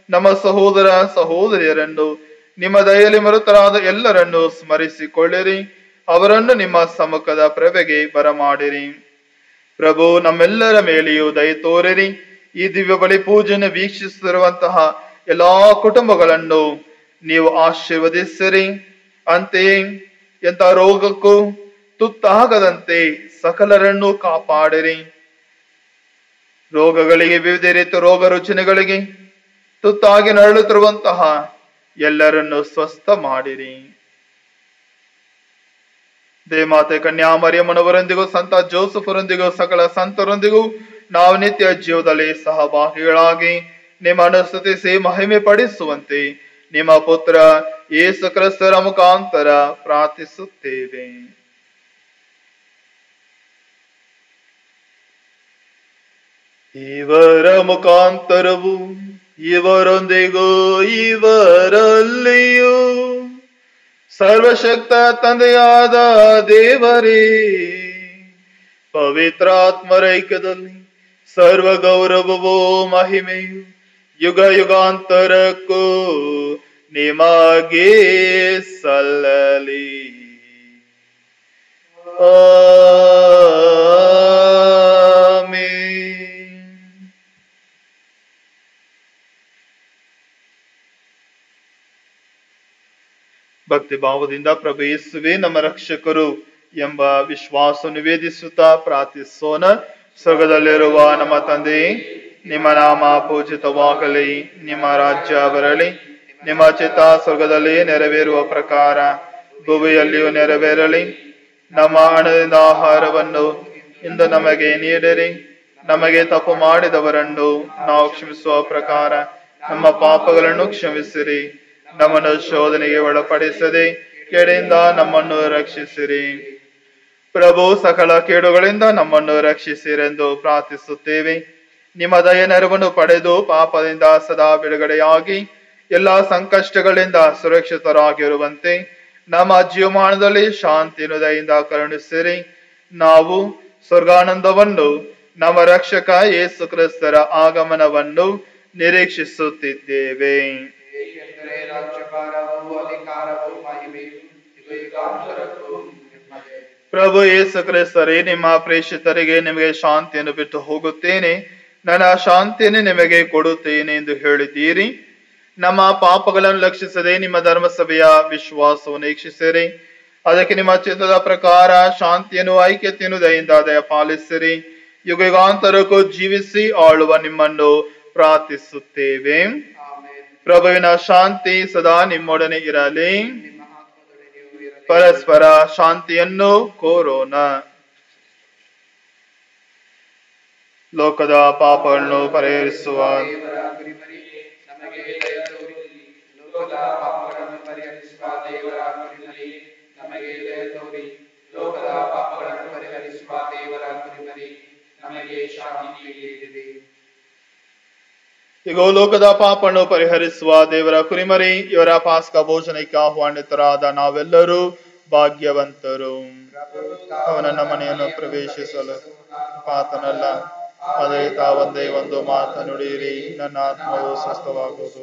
ನಮ್ಮ ಸಹೋದರ ಸಹೋದರಿಯರನ್ನು ನಿಮ್ಮ ದಯೆಯಲ್ಲಿ ಮೃತರಾದ ಎಲ್ಲರನ್ನು ಸ್ಮರಿಸಿಕೊಳ್ಳಿರಿ. ಅವರನ್ನು ನಿಮ್ಮ ಸಮ್ಮುಖದ ಪ್ರಭೆಗೆ ಬರಮಾಡಿರಿ. ಪ್ರಭು, ನಮ್ಮೆಲ್ಲರ ಮೇಲೆಯೂ ದಯೆ ತೋರಿರಿ. ಈ ದಿವ್ಯ ಬಲಿ ಪೂಜೆಯನ್ನು ವೀಕ್ಷಿಸುತ್ತಿರುವಂತಹ ಎಲ್ಲಾ ಕುಟುಂಬಗಳನ್ನು ನೀವು ಆಶೀರ್ವದಿಸಿರಿ. ಅಂತೆಯೇ ಎಂಥ ರೋಗಕ್ಕೂ ತುತ್ತಾಗದಂತೆ ಸಕಲರನ್ನು ಕಾಪಾಡಿರಿ. ರೋಗಗಳಿಗೆ, ವಿವಿಧ ರೀತಿಯ ರೋಗ ರುಜಿನಗಳಿಗೆ ತುತ್ತಾಗಿ ನರಳುತ್ತಿರುವಂತಹ ಎಲ್ಲರನ್ನು ಸ್ವಸ್ಥ ಮಾಡಿರಿ. ದೇವಮಾತೆ ಕನ್ಯಾಮರಿಯಮ್ಮನವರೊಂದಿಗೂ ಸಂತ ಜೋಸಫರೊಂದಿಗೂ ಸಕಲ ಸಂತರೊಂದಿಗೂ ನಾವು ನಿತ್ಯ ಜೀವದಲ್ಲಿ ಸಹಭಾಗಿಗಳಾಗಿ ನಿಮ್ಮನ್ನು ಸ್ತುತಿಸಿ ಮಹಿಮೆ ಪಡಿಸುವಂತೆ ನಿಮ್ಮ ಪುತ್ರ ಯೇಸು ಕ್ರಿಸ್ತರ ಮುಖಾಂತರ ಪ್ರಾರ್ಥಿಸುತ್ತೇವೆ. ಇವರ ಮುಖಾಂತರವು ಇವರೊಂದಿಗೂ ಇವರಲ್ಲಿಯೂ ಸರ್ವಶಕ್ತ ತಂದೆಯಾದ ದೇವರೇ, ಪವಿತ್ರಾತ್ಮರೈಕ್ಯದಲ್ಲಿ ಸರ್ವ ಗೌರವವೂ ಮಹಿಮೆಯು ಯುಗ ಯುಗಾಂತರಕ್ಕೂ ನಿಮಗೆ ಸಲ್ಲಲಿ. ಆಮೆನ್. ಭಕ್ತಿ ಭಾವದಿಂದ ಪ್ರಭು ಯೇಸುವೇ ನಮ್ಮ ರಕ್ಷಕರು ಎಂಬ ವಿಶ್ವಾಸ ನಿವೇದಿಸುತ್ತಾ ಪ್ರಾರ್ಥಿಸೋಣ. ಸ್ವರ್ಗದಲ್ಲಿರುವ ನಮ್ಮ ತಂದೆ, ನಿಮ್ಮ ನಾಮ ಪೂಜಿತವಾಗಲಿ, ನಿಮ್ಮ ರಾಜ್ಯ ಬರಲಿ, ನಿಮ್ಮ ಚಿತ್ತ ಸ್ವರ್ಗದಲ್ಲಿ ನೆರವೇರುವ ಪ್ರಕಾರ ಭೂಮಿಯಲ್ಲಿಯೂ ನೆರವೇರಲಿ. ನಮ್ಮ ಹಣದಿಂದ ಆಹಾರವನ್ನು ಇಂದು ನಮಗೆ ನೀಡಿರಿ. ನಮಗೆ ತಪ್ಪು ಮಾಡಿದವರನ್ನು ನಾವು ಕ್ಷಮಿಸುವ ಪ್ರಕಾರ ನಮ್ಮ ಪಾಪಗಳನ್ನು ಕ್ಷಮಿಸಿರಿ. ನಮ್ಮನ್ನು ಶೋಧನೆಗೆ ಒಳಪಡಿಸದೆ ಕೇಡಿಯಿಂದ ನಮ್ಮನ್ನು ರಕ್ಷಿಸಿರಿ. ಪ್ರಭು ಸಕಲ ಕೇಡುಗಳಿಂದ ನಮ್ಮನ್ನು ರಕ್ಷಿಸಿರೆಂದು ಪ್ರಾರ್ಥಿಸುತ್ತೇವೆ. ನಿಮ್ಮ ದಯ ನೆರವನ್ನು ಪಡೆದು ಪಾಪದಿಂದ ಸದಾ ಬಿಡುಗಡೆಯಾಗಿ ಎಲ್ಲಾ ಸಂಕಷ್ಟಗಳಿಂದ ಸುರಕ್ಷಿತರಾಗಿರುವಂತೆ ನಮ್ಮ ಜೀವಮಾನದಲ್ಲಿ ಶಾಂತಿಯನ್ನು ದಯಿಂದ ಕರುಣಿಸಿರಿ. ನಾವು ಸ್ವರ್ಗಾನಂದವನ್ನು, ನಮ್ಮ ರಕ್ಷಕ ಯೇಸು ಕ್ರಿಸ್ತರ ಆಗಮನವನ್ನು ನಿರೀಕ್ಷಿಸುತ್ತಿದ್ದೇವೆ. ಏಕೆಂದರೆ ರಾಜ್ಯಭಾರವೂ ಅಧಿಕಾರವೂ ಮಹಿಮೆಯೂ ಯುಗಾಂತರಕ್ಕೂ ನಿಮ್ಮದೇ. ಪ್ರಭು ಯೇಸು ಕ್ರಿಸ್ತರೇ, ನಿಮ್ಮ ಪ್ರೇಷಿತರಿಗೆ ನಿಮಗೆ ಶಾಂತಿಯನ್ನು ಬಿಟ್ಟು ಹೋಗುತ್ತೇನೆ, ನನ್ನ ಶಾಂತಿಯನ್ನು ನಿಮಗೆ ಕೊಡುತ್ತೇನೆ ಎಂದು ಹೇಳಿದ್ದೀರಿ. ನಮ್ಮ ಪಾಪಗಳನ್ನು ಲಕ್ಷಿಸದೆ ನಿಮ್ಮ ಧರ್ಮಸಭೆಯ ವಿಶ್ವಾಸವನ್ನು ವೀಕ್ಷಿಸಿರಿ. ಅದಕ್ಕೆ ನಿಮ್ಮ ಚಿತ್ತದ ಪ್ರಕಾರ ಶಾಂತಿಯನ್ನು ಐಕ್ಯತೆಯನ್ನು ದಯಿಂದ ದಯಪಾಲಿಸಿರಿ. ಯುಗ ಯುಗಾಂತರಕ್ಕೂ ಜೀವಿಸಿ ಆಳುವ ನಿಮ್ಮನ್ನು ಪ್ರಾರ್ಥಿಸುತ್ತೇವೆ. ಪ್ರಭುವಿನ ಶಾಂತಿ ಸದಾ ನಿಮ್ಮೊಡನೆ ಇರಲಿ. ಪರಸ್ಪರ ಶಾಂತಿಯನ್ನು ಕೋರೋಣ. ಲೋಕದ ಪಾಪಗಳನ್ನು ಪರಿಹರಿಸುವ ಈಗ ಲೋಕದ ಪಾಪವನ್ನು ಪರಿಹರಿಸುವ ದೇವರ ಕುರಿಮರಿ, ಇವರ ಪಾಸ್ಕ ಭೋಜನಕ್ಕೆ ಆಹ್ವಾನಿತರಾದ ನಾವೆಲ್ಲರೂ ಭಾಗ್ಯವಂತರು. ಅವನ ಮನೆಯನ್ನು ಪ್ರವೇಶಿಸಲು ಆತನಲ್ಲ, ಅದೇ ತಾವಂದೇ ಒಂದು ಮಾತು ನುಡಿಯಿರಿ, ನನ್ನ ಆತ್ಮವು ಸ್ವಸ್ಥವಾಗುವುದು.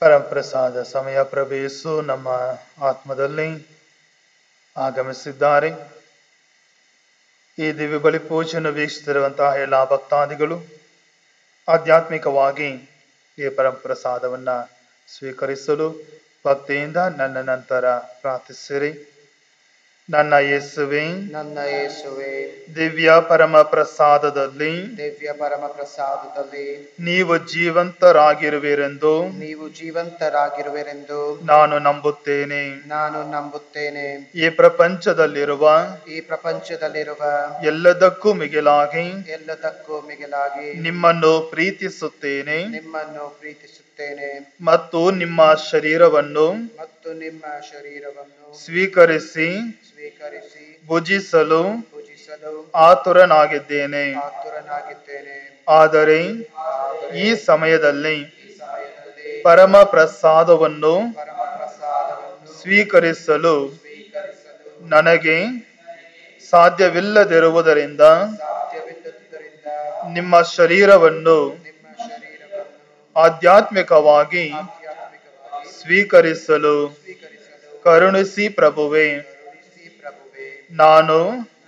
ಪರಮಪ್ರಸಾದ ಸಮಯ. ಪ್ರಭು ಯೇಸು ನಮ್ಮ ಆತ್ಮದಲ್ಲಿ ಆಗಮಿಸಿದ್ದಾರೆ. ಈ ದಿವ್ಯ ಬಲಿ ಪೂಜೆಯನ್ನು ವೀಕ್ಷಿಸಿರುವಂತಹ ಎಲ್ಲ ಭಕ್ತಾದಿಗಳು ಆಧ್ಯಾತ್ಮಿಕವಾಗಿ ಈ ಪರಮಪ್ರಸಾದವನ್ನ ಸ್ವೀಕರಿಸಲು ಭಕ್ತಿಯಿಂದ ನನ್ನ ನಂತರ ಪ್ರಾರ್ಥಿಸಿರಿ. ನನ್ನ ಯೇಸುವೆ, ನನ್ನ ಯೇಸುವೆ, ದಿವ್ಯ ಪರಮ ಪ್ರಸಾದದಲ್ಲಿ ನೀವು ಜೀವಂತರಾಗಿರುವಿರೆಂದು ನಾನು ನಂಬುತ್ತೇನೆ. ಈ ಪ್ರಪಂಚದಲ್ಲಿರುವ ಎಲ್ಲದಕ್ಕೂ ಮಿಗಿಲಾಗಿ ನಿಮ್ಮನ್ನು ಪ್ರೀತಿಸುತ್ತೇನೆ ಮತ್ತು ನಿಮ್ಮ ಶರೀರವನ್ನು ಸ್ವೀಕರಿಸಿ ಭುಜಿಸಲು ಆತುರನಾಗಿದ್ದೇನೆ. ಆದರೆ ಈ ಸಮಯದಲ್ಲಿ ಪರಮ ಪ್ರಸಾದವನ್ನು ಸ್ವೀಕರಿಸಲು ನನಗೆ ಸಾಧ್ಯವಿಲ್ಲದಿರುವುದರಿಂದ ನಿಮ್ಮ ಶರೀರವನ್ನು ನಿಮ್ಮ ಶರೀರವನ್ನು ಆಧ್ಯಾತ್ಮಿಕವಾಗಿ ಆಧ್ಯಾತ್ಮಿಕವಾಗಿ ಸ್ವೀಕರಿಸಲು ಸ್ವೀಕರಿಸಲು ಕರುಣಿಸಿ ಪ್ರಭುವೆ. ಕರುಣಿಸಿ ಪ್ರಭುವೇ. ನಾನು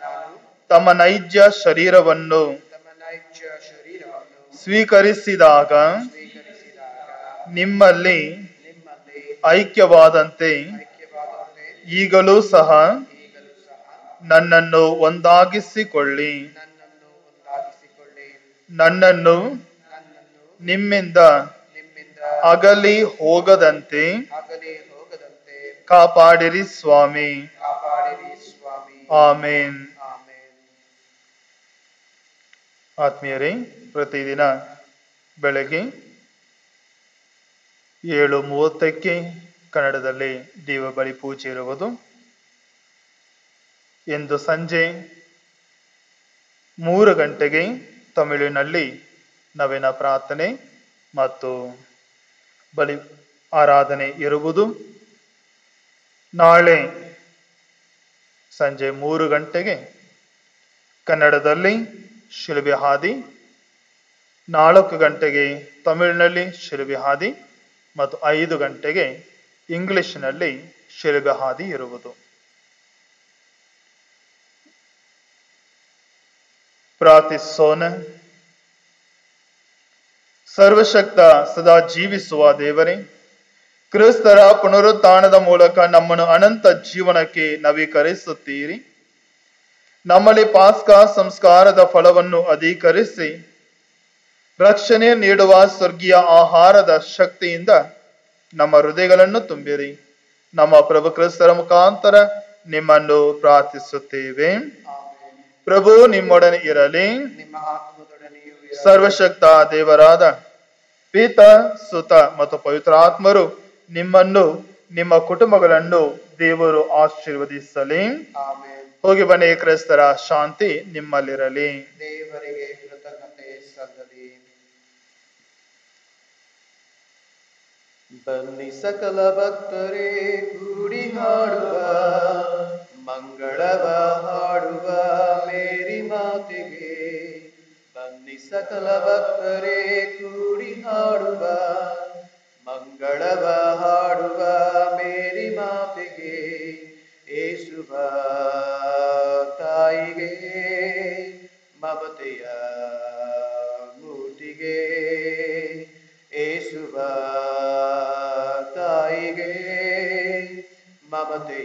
ನಾನು ತಮ್ಮ ನೈಜ ಶರೀರವನ್ನು ತಮ್ಮ ನೈಜ ಶರೀರವನ್ನು ಸ್ವೀಕರಿಸಿದಾಗ ಸ್ವೀಕರಿಸಿದಾಗ ನಿಮ್ಮಲ್ಲಿ ನಿಮ್ಮಲ್ಲಿ ಐಕ್ಯವಾದಂತೆ ಐಕ್ಯವಾದಂತೆ ಈಗಲೂ ಸಹ ಈಗಲೂ ಸಹ ನನ್ನನ್ನು ಒಂದಾಗಿಸಿಕೊಳ್ಳಿ. ನನ್ನನ್ನು ಒಂದಾಗಿಸಿಕೊಳ್ಳಿ. ನನ್ನನ್ನು ನನ್ನನ್ನು ನಿಮ್ಮಿಂದ ನಿಮ್ಮಿಂದ ಅಗಲಿ ಹೋಗದಂತೆ ಅಗಲಿ ಹೋಗದಂತೆ ಕಾಪಾಡಿರಿ ಸ್ವಾಮಿ. ಕಾಪಾಡಿರಿ ಸ್ವಾಮಿ. ಆಮೇನ್. ಆಮೇನ್. ಆತ್ಮೀಯರೇ, ಪ್ರತಿದಿನ ಬೆಳಗ್ಗೆ 7:30ಕ್ಕೆ ಕನ್ನಡದಲ್ಲಿ ದೇವ ಬಳಿ ಪೂಜೆ ಇರುವುದು. ಇಂದು ಸಂಜೆ 3 ಗಂಟೆಗೆ ತಮಿಳಿನಲ್ಲಿ ನವೀನ ಪ್ರಾರ್ಥನೆ ಮತ್ತು ಬಲಿ ಆರಾಧನೆ ಇರುವುದು. ನಾಳೆ ಸಂಜೆ 3 ಗಂಟೆಗೆ ಕನ್ನಡದಲ್ಲಿ ಶಿಲುಬೆ ಹಾದಿ, 4 ಗಂಟೆಗೆ ತಮಿಳಿನಲ್ಲಿ ಶಿಲುಬೆ ಹಾದಿ ಮತ್ತು 5 ಗಂಟೆಗೆ ಇಂಗ್ಲಿಷ್ನಲ್ಲಿ ಶಿಲುಬೆ ಹಾದಿ ಇರುವುದು. ಪ್ರಾರ್ಥಿಸೋಣ. ಸರ್ವಶಕ್ತ ಸದಾ ಜೀವಿಸುವ ದೇವರೇ, ಕ್ರಿಸ್ತರ ಪುನರುತ್ಥಾನದ ಮೂಲಕ ನಮ್ಮನ್ನು ಅನಂತ ಜೀವನಕ್ಕೆ ನವೀಕರಿಸುತ್ತೀರಿ. ನಮ್ಮಲ್ಲಿ ಪಾಸ್ಕಾ ಸಂಸ್ಕಾರದ ಫಲವನ್ನು ಅಧಿಕರಿಸಿ ರಕ್ಷಣೆ ನೀಡುವ ಸ್ವರ್ಗೀಯ ಆಹಾರದ ಶಕ್ತಿಯಿಂದ ನಮ್ಮ ಹೃದಯಗಳನ್ನು ತುಂಬಿರಿ. ನಮ್ಮ ಪ್ರಭು ಕ್ರಿಸ್ತರ ಮುಖಾಂತರ ನಿಮ್ಮನ್ನು ಪ್ರಾರ್ಥಿಸುತ್ತೇವೆ. ಆಮೆನ್. ಪ್ರಭು ನಿಮ್ಮೊಡನೆ ಇರಲಿ. ನಿಮ್ಮ ಆತ್ಮದೊಡನೆಯೂ ಇರಲಿ. ಸರ್ವಶಕ್ತ ದೇವರಾದ ಪಿತ, ಸುತ ಮತ್ತು ಪವಿತ್ರಾತ್ಮರು ನಿಮ್ಮನ್ನು ನಿಮ್ಮ ಕುಟುಂಬಗಳನ್ನು ದೇವರು ಆಶೀರ್ವದಿಸಲಿ. ಆಮೆನ್. ಹೋಗಿ ಬನ್ನಿ. ಕ್ರಿಸ್ತರ ಶಾಂತಿ ನಿಮ್ಮಲ್ಲಿರಲಿ. ದೇವರಿಗೆ ಕೃತಜ್ಞತೆ ಸಲ್ಲಲಿ. ಬನ್ನಿ ಸಕಲ ಭಕ್ತರೇ ಕೂಡಿ ಹಾಡುವ, ಮಂಗಳವ ಹಾಡುವ ಮೇರಿ ಮಾತೆಗೆ. ಬನ್ನಿ ಸಕಲ ಭಕ್ತರೇ ಕೂಡಿ ಹಾಡುವ, ಮಂಗಳವ ಹಾಡುವ ಮೇರಿ ಮಾತೆಗೆ. ಏಸುವ ತಾಯಿಗೆ, ಮಮತೆಯ ಮೂರ್ತಿಗೆ. ಏಸುವ ತಾಯಿಗೆ, ಮಮತೆಯ